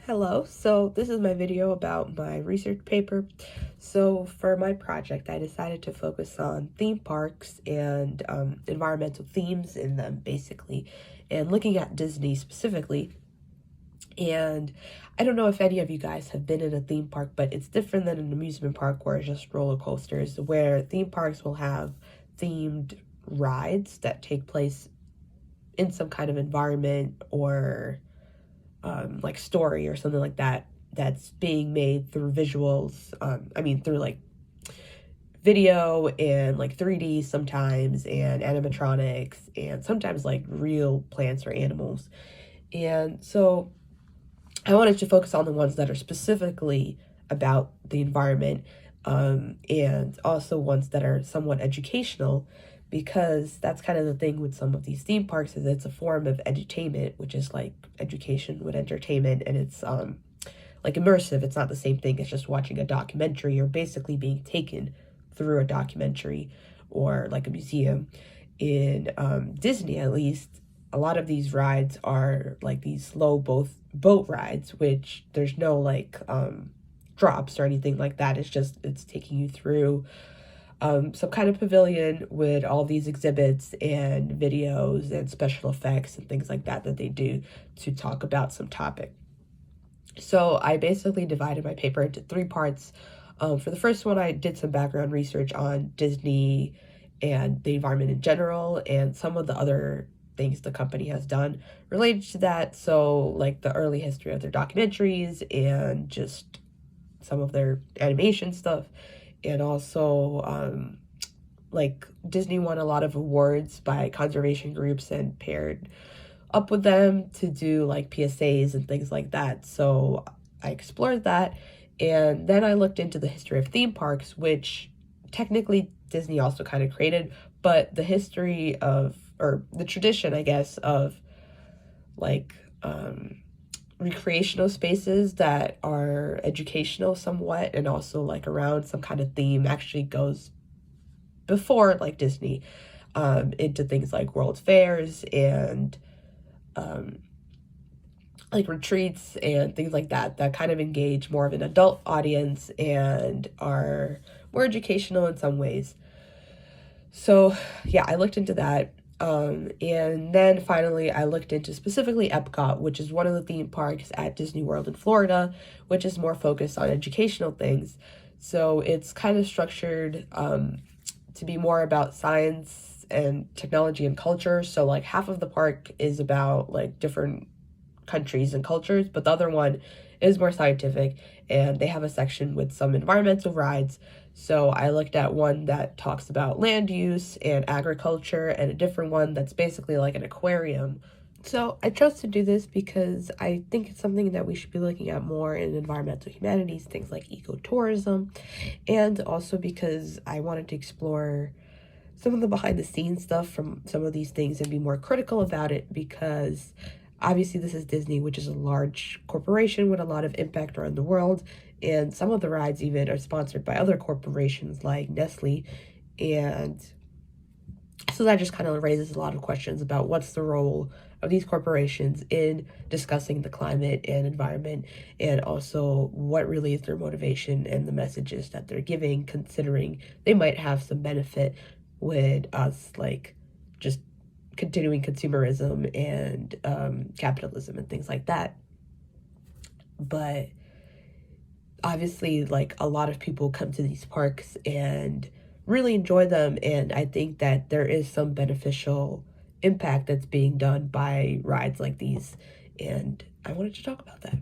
Hello, so this is my video about my research paper. So for my project, I decided to focus on theme parks and environmental themes in them, basically, and looking at Disney specifically. And I don't know if any of you guys have been in a theme park, but it's different than an amusement park where it's just roller coasters, where theme parks will have themed rides that take place in some kind of environment or like story or something like that that's being made through visuals. Through like video and like 3D sometimes, and animatronics, and sometimes like real plants or animals. And so I wanted to focus on the ones that are specifically about the environment, and also ones that are somewhat educational, because that's kind of the thing with some of these theme parks, is it's a form of edutainment, which is like education with entertainment, and it's like immersive. It's not the same thing as just watching a documentary or basically being taken through a documentary or like a museum. In Disney, at least, a lot of these rides are like these slow boat rides, which there's no like drops or anything like that. It's taking you through some kind of pavilion with all these exhibits and videos and special effects and things like that they do to talk about some topic. So I basically divided my paper into three parts. For the first one, I did some background research on Disney and the environment in general, and some of the other things the company has done related to that. So like the early history of their documentaries and just some of their animation stuff. And also like Disney won a lot of awards by conservation groups and paired up with them to do like PSAs and things like that. So I explored that, and then I looked into the history of theme parks, which technically Disney also kind of created, but the history of, or the tradition, I guess, of like recreational spaces that are educational somewhat and also like around some kind of theme actually goes before like Disney, into things like world fairs and like retreats and things like that kind of engage more of an adult audience and are more educational in some ways. So yeah, I looked into that. And then finally, I looked into specifically Epcot, which is one of the theme parks at Disney World in Florida, which is more focused on educational things. So it's kind of structured to be more about science and technology and culture. So like half of the park is about like different countries and cultures, but the other one is more scientific, and they have a section with some environmental rides. So I looked at one that talks about land use and agriculture, and a different one that's basically like an aquarium. So I chose to do this because I think it's something that we should be looking at more in environmental humanities, things like ecotourism, and also because I wanted to explore some of the behind the scenes stuff from some of these things and be more critical about it, because obviously this is Disney, which is a large corporation with a lot of impact around the world, and some of the rides even are sponsored by other corporations like Nestle. And so that just kind of raises a lot of questions about what's the role of these corporations in discussing the climate and environment, and also what really is their motivation and the messages that they're giving, considering they might have some benefit with us, like just continuing consumerism and capitalism and things like that. But obviously, like, a lot of people come to these parks and really enjoy them, and I think that there is some beneficial impact that's being done by rides like these, and I wanted to talk about that.